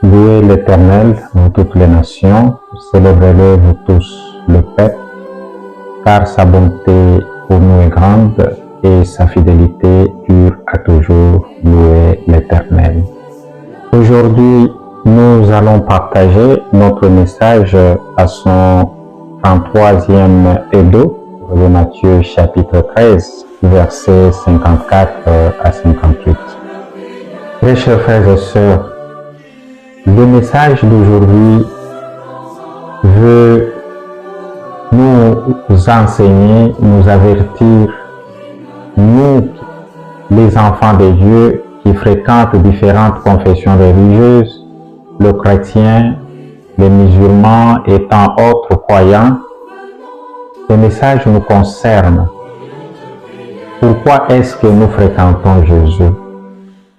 Louez l'Éternel, vous toutes les nations, célébrez-le, vous tous le peuple, car sa bonté pour nous est grande et sa fidélité dure à toujours. Louez l'Éternel. Aujourd'hui, nous allons partager notre message à son 33e édo de Matthieu chapitre 13, versets 54 à 58. Très chers frères et sœurs, le message d'aujourd'hui veut nous enseigner, nous avertir, nous, les enfants de Dieu qui fréquentent différentes confessions religieuses, le chrétien, les musulmans et tant autres croyants. Ce message nous concerne. Pourquoi est-ce que nous fréquentons Jésus?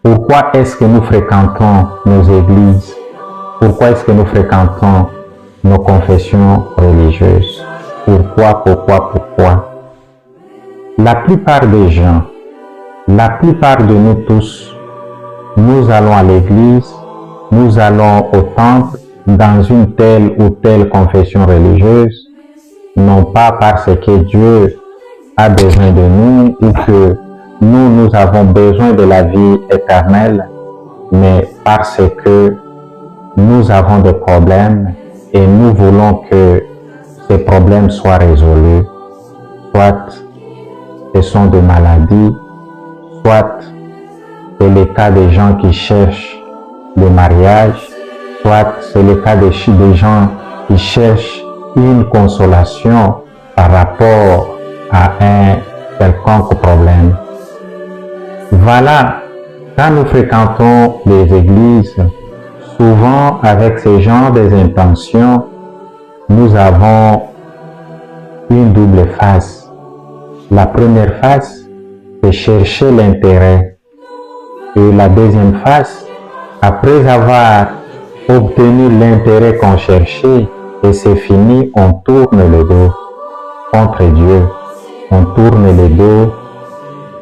Pourquoi est-ce que nous fréquentons nos églises? Pourquoi est-ce que nous fréquentons nos confessions religieuses? Pourquoi? La plupart des gens, la plupart de nous tous, nous allons à l'église, nous allons au temple, dans une telle ou telle confession religieuse, non pas parce que Dieu a besoin de nous ou que nous avons besoin de la vie éternelle, mais parce que nous avons des problèmes et nous voulons que ces problèmes soient résolus. Soit ce sont des maladies, soit c'est le cas des gens qui cherchent le mariage, soit c'est le cas des gens qui cherchent une consolation par rapport à un quelconque problème. Voilà, quand nous fréquentons les églises, souvent avec ce genre d'intentions, nous avons une double face. La première face, c'est chercher l'intérêt. Et la deuxième face, après avoir obtenu l'intérêt qu'on cherchait, et c'est fini, on tourne le dos contre Dieu. On tourne le dos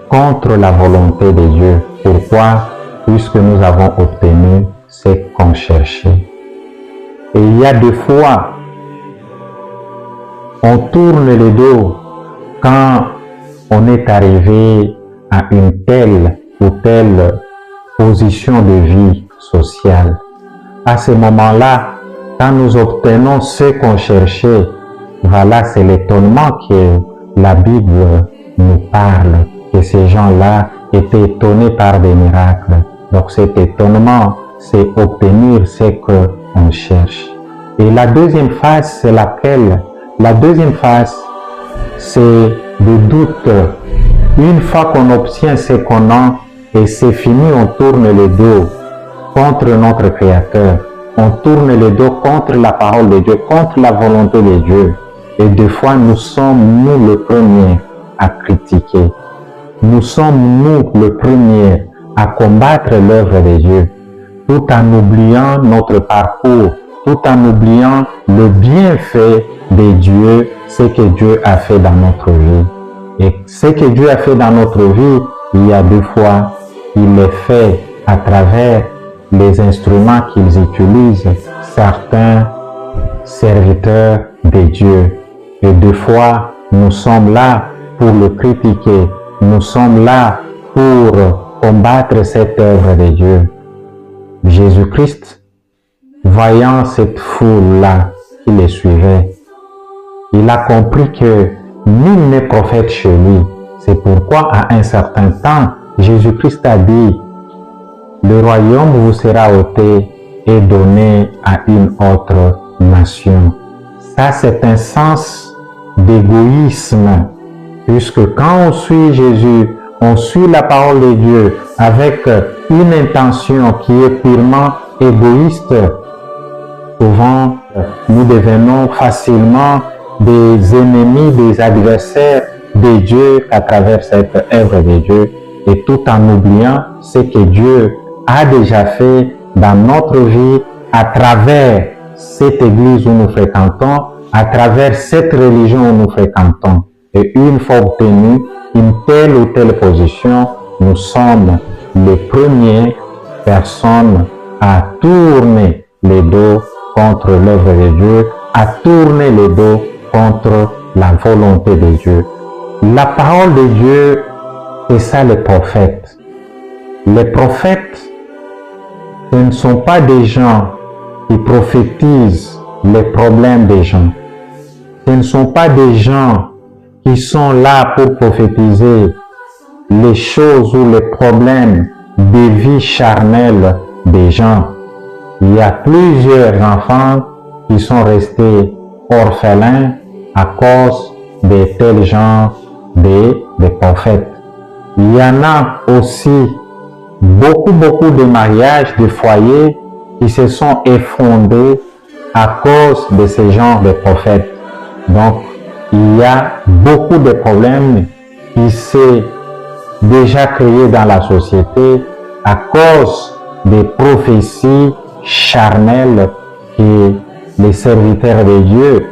contre la volonté de Dieu. Pourquoi? Puisque nous avons obtenu ce qu'on cherchait. Et il y a des fois, on tourne le dos quand on est arrivé à une telle ou telle position de vie sociale. À ce moment-là, quand nous obtenons ce qu'on cherchait, voilà, c'est l'étonnement que la Bible nous parle, que ces gens-là étaient étonnés par des miracles. Donc cet étonnement, c'est obtenir ce qu'on cherche. Et la deuxième phase, c'est laquelle? La deuxième phase, c'est le doute. Une fois qu'on obtient ce qu'on a, et c'est fini, on tourne le dos contre notre Créateur. On tourne le dos contre la parole de Dieu, contre la volonté de Dieu. Et des fois, nous sommes, nous, les premiers à critiquer. Nous sommes, nous, les premiers à combattre l'œuvre de Dieu, tout en oubliant notre parcours, tout en oubliant le bienfait de Dieu, ce que Dieu a fait dans notre vie. Et ce que Dieu a fait dans notre vie, il y a des fois, il est fait à travers les instruments qu'ils utilisent, certains serviteurs de Dieu. Et des fois, nous sommes là pour le critiquer. Nous sommes là pour combattre cette œuvre de Dieu. Jésus-Christ, voyant cette foule-là qui les suivait, il a compris que nul n'est prophète chez lui. C'est pourquoi, à un certain temps, Jésus-Christ a dit, le royaume vous sera ôté et donné à une autre nation. Ça, c'est un sens d'égoïsme, puisque quand on suit Jésus, on suit la parole de Dieu avec une intention qui est purement égoïste. Souvent, nous devenons facilement des ennemis, des adversaires de Dieu à travers cette œuvre de Dieu, et tout en oubliant ce que Dieu a déjà fait dans notre vie à travers cette église où nous fréquentons, à travers cette religion où nous fréquentons. Et une fois obtenu une telle ou telle position, nous sommes les premières personnes à tourner les dos contre l'œuvre de Dieu, à tourner les dos contre la volonté de Dieu. La parole de Dieu, c'est ça les prophètes. Les prophètes, ce ne sont pas des gens qui prophétisent les problèmes des gens. Ce ne sont pas des gens qui sont là pour prophétiser les choses ou les problèmes des vies charnelles des gens. Il y a plusieurs enfants qui sont restés orphelins à cause de tels genres de prophètes. Il y en a aussi beaucoup de mariages, de foyers qui se sont effondrés à cause de ce genre de prophètes. Donc, il y a beaucoup de problèmes qui s'est déjà créés dans la société à cause des prophéties charnelles que les serviteurs de Dieu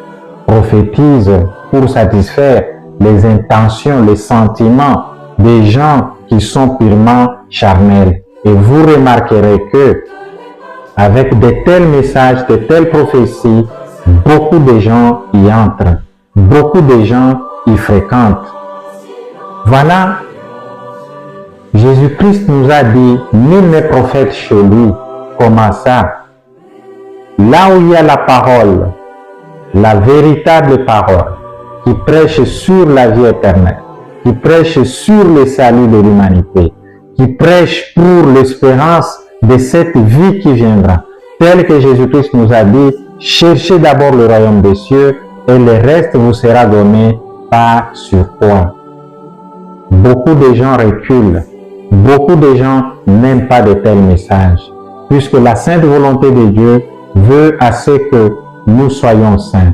prophétisent pour satisfaire les intentions, les sentiments des gens qui sont purement charnels. Et vous remarquerez que avec de tels messages, de telles prophéties, beaucoup de gens y entrent, beaucoup de gens y fréquentent. Voilà, Jésus-Christ nous a dit, nul n'est prophète chez lui. Comment ça? Là où il y a la parole, la véritable parole, qui prêche sur la vie éternelle, qui prêche sur le salut de l'humanité, qui prêche pour l'espérance de cette vie qui viendra, tel que Jésus-Christ nous a dit, cherchez d'abord le royaume des cieux et le reste vous sera donné par surcroît. Beaucoup de gens reculent, beaucoup de gens n'aiment pas de tels messages, puisque la sainte volonté de Dieu veut à ce que nous soyons saints,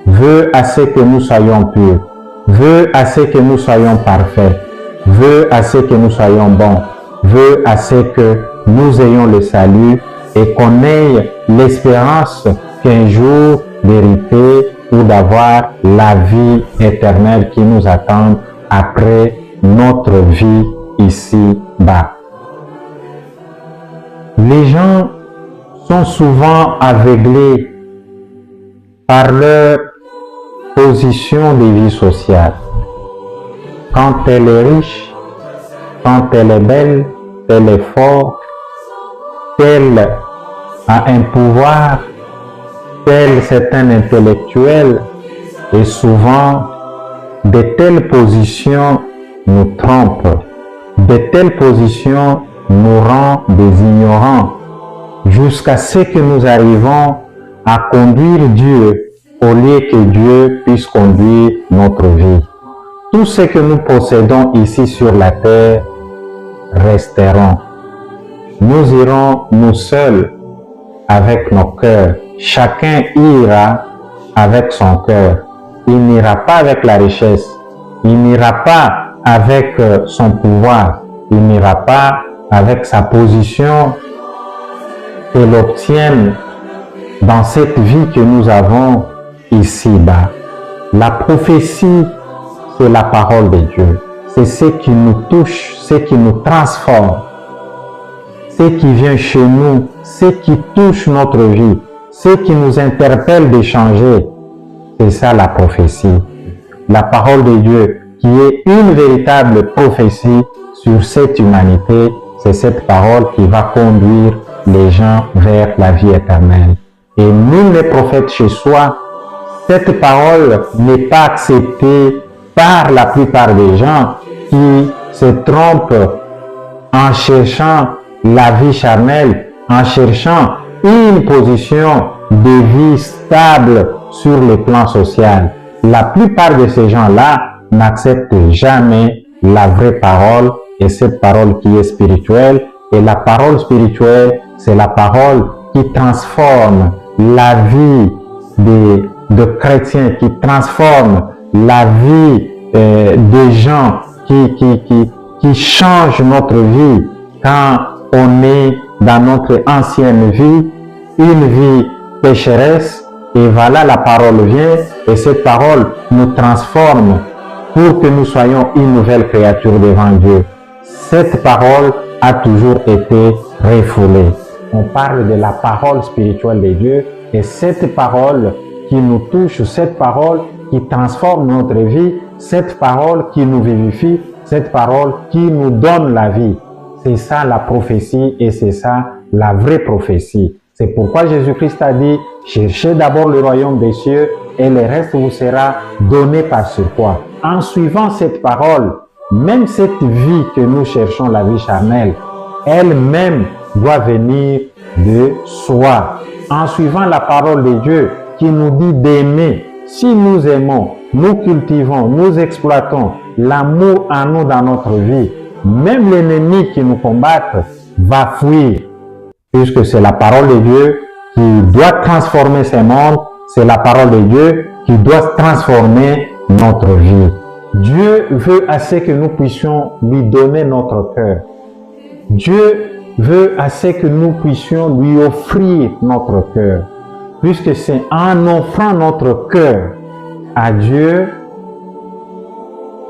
veut à ce que nous soyons purs, veut à ce que nous soyons parfaits, veut à ce que nous soyons bons, veut à ce que nous ayons le salut et qu'on ait l'espérance qu'un jour d'hériter ou d'avoir la vie éternelle qui nous attend après notre vie ici-bas. Les gens sont souvent aveuglés par leur position de vie sociale. Quand elle est riche, quand elle est belle, elle est forte, elle a un pouvoir, tel c'est un intellectuel, et souvent de telles positions nous trompent, de telles positions nous rendent des ignorants, jusqu'à ce que nous arrivons à conduire Dieu au lieu que Dieu puisse conduire notre vie. Tout ce que nous possédons ici sur la terre resteront. Nous irons nous seuls avec nos cœurs. Chacun ira avec son cœur. Il n'ira pas avec la richesse. Il n'ira pas avec son pouvoir. Il n'ira pas avec sa position qu'elle obtienne dans cette vie que nous avons ici-bas. La prophétie, c'est la parole de Dieu. C'est ce qui nous touche, ce qui nous transforme, ce qui vient chez nous, ce qui touche notre vie, ce qui nous interpelle de changer. C'est ça la prophétie. La parole de Dieu qui est une véritable prophétie sur cette humanité, c'est cette parole qui va conduire les gens vers la vie éternelle. Et nul n'est prophète chez soi. Cette parole n'est pas acceptée par la plupart des gens qui se trompent en cherchant la vie charnelle, en cherchant une position de vie stable sur le plan social. La plupart de ces gens-là n'acceptent jamais la vraie parole et cette parole qui est spirituelle. Et la parole spirituelle, c'est la parole qui transforme la vie de chrétiens, qui transforme la vie des gens, qui change notre vie quand on est dans notre ancienne vie, une vie pécheresse, et voilà la parole vient et cette parole nous transforme pour que nous soyons une nouvelle créature devant Dieu. Cette parole a toujours été refoulée. on parle de la parole spirituelle de Dieu. Et cette parole qui nous touche, cette parole qui transforme notre vie, cette parole qui nous vivifie, cette parole qui nous donne la vie. C'est ça la prophétie et c'est ça la vraie prophétie. C'est pourquoi Jésus-Christ a dit, cherchez d'abord le royaume des cieux et le reste vous sera donné par surcroît. En suivant cette parole, même cette vie que nous cherchons, la vie charnelle, elle-même doit venir de soi. En suivant la parole de Dieu qui nous dit d'aimer, si nous aimons, nous cultivons, nous exploitons l'amour en nous dans notre vie, même l'ennemi qui nous combat va fuir, puisque c'est la parole de Dieu qui doit transformer ce monde, c'est la parole de Dieu qui doit transformer notre vie. Dieu veut assez que nous puissions lui donner notre cœur. Dieu veut assez que nous puissions lui offrir notre cœur, puisque c'est en offrant notre cœur à Dieu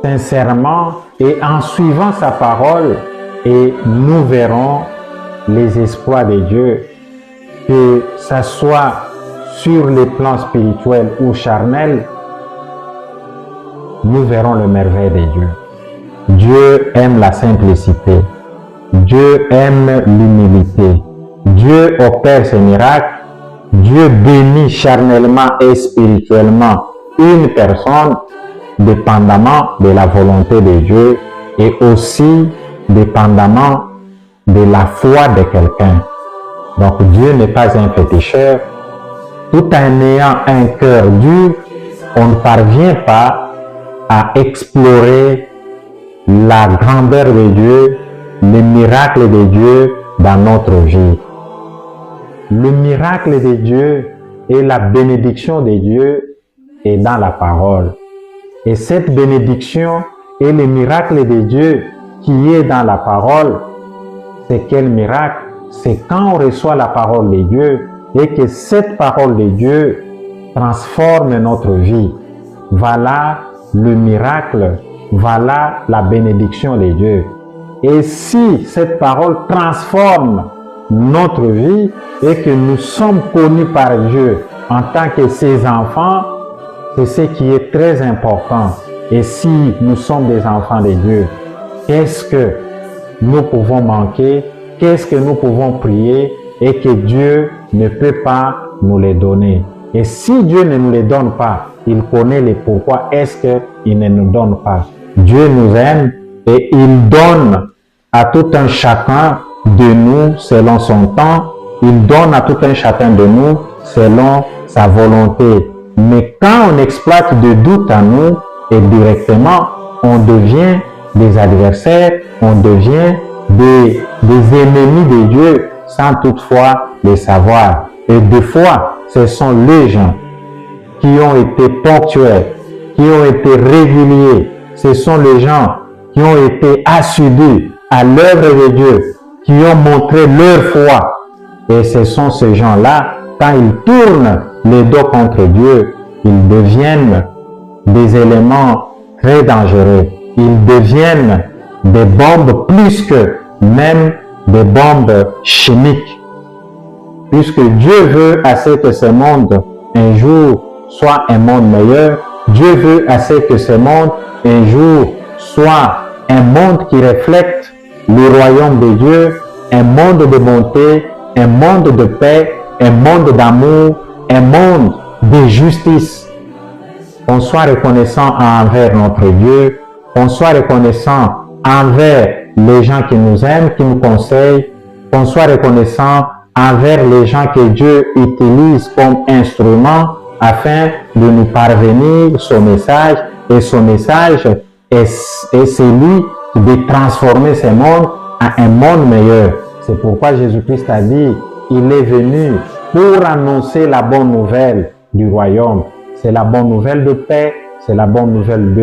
sincèrement et en suivant sa parole, et nous verrons les exploits de Dieu, que ça soit sur les plans spirituels ou charnels, nous verrons le merveille de Dieu. Dieu aime la simplicité. Dieu aime l'humilité. Dieu opère ses miracles. Dieu bénit charnellement et spirituellement une personne dépendamment de la volonté de Dieu et aussi dépendamment de la foi de quelqu'un. Donc Dieu n'est pas un féticheur. Tout en ayant un cœur dur, on ne parvient pas à explorer la grandeur de Dieu, les miracles de Dieu dans notre vie. Le miracle de Dieu et la bénédiction de Dieu est dans la parole. Et cette bénédiction et le miracle de Dieu qui est dans la parole, c'est quel miracle? C'est quand on reçoit la parole de Dieu et que cette parole de Dieu transforme notre vie. Voilà le miracle, voilà la bénédiction de Dieu. Et si cette parole transforme notre vie et que nous sommes connus par Dieu en tant que ses enfants, c'est ce qui est très important. Et si nous sommes des enfants de Dieu, qu'est-ce que nous pouvons manquer? Qu'est-ce que nous pouvons prier et que Dieu ne peut pas nous les donner? Et si Dieu ne nous les donne pas, il connaît les pourquoi est-ce qu'il ne nous donne pas. Dieu nous aime et il donne à tout un chacun de nous selon son temps. Il donne à tout un chacun de nous selon sa volonté. Mais quand on exploite de doute à nous et directement, on devient des adversaires, on devient des ennemis de Dieu sans toutefois le savoir. Et des fois, ce sont les gens qui ont été ponctuels, qui ont été réguliers. Ce sont les gens qui ont été assidus à l'œuvre de Dieu, qui ont montré leur foi. Et ce sont ces gens-là, quand ils tournent les dos contre Dieu, ils deviennent des éléments très dangereux. Ils deviennent des bombes plus que même des bombes chimiques. Puisque Dieu veut assez que ce monde un jour soit un monde meilleur, Dieu veut assez que ce monde un jour soit un monde qui reflète le royaume de Dieu, un monde de bonté, un monde de paix, un monde d'amour, un monde de justice. On soit reconnaissant envers notre Dieu, on soit reconnaissant envers les gens qui nous aiment, qui nous conseillent, qu'on soit reconnaissant envers les gens que Dieu utilise comme instrument afin de nous parvenir son message. Et son message est celui de transformer ce monde en un monde meilleur. C'est pourquoi Jésus-Christ a dit, il est venu pour annoncer la bonne nouvelle du royaume. C'est la bonne nouvelle de paix, c'est la bonne nouvelle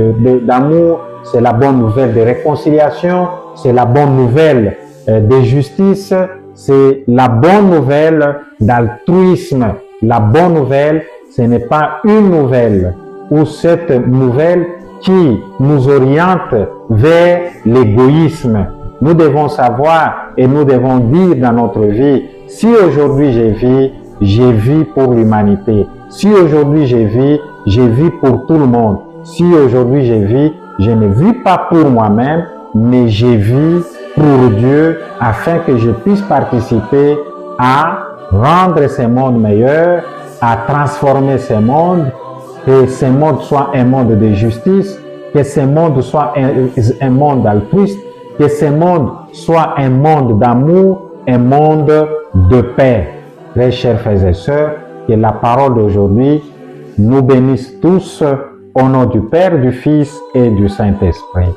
d'amour, c'est la bonne nouvelle de réconciliation, c'est la bonne nouvelle de justice, c'est la bonne nouvelle d'altruisme. La bonne nouvelle, ce n'est pas une nouvelle ou cette nouvelle qui nous oriente vers l'égoïsme. Nous devons savoir et nous devons dire dans notre vie, Si aujourd'hui je vis pour l'humanité. Si aujourd'hui je vis pour tout le monde. Si aujourd'hui je ne vis pas pour moi-même, mais je vis pour Dieu afin que je puisse participer à rendre ce monde meilleur, à transformer ce monde, que ce monde soit un monde de justice, que ce monde soit un monde altruiste, que ce monde soit un monde d'amour, un monde de paix. Très chers frères et sœurs, que la parole d'aujourd'hui nous bénisse tous au nom du Père, du Fils et du Saint-Esprit.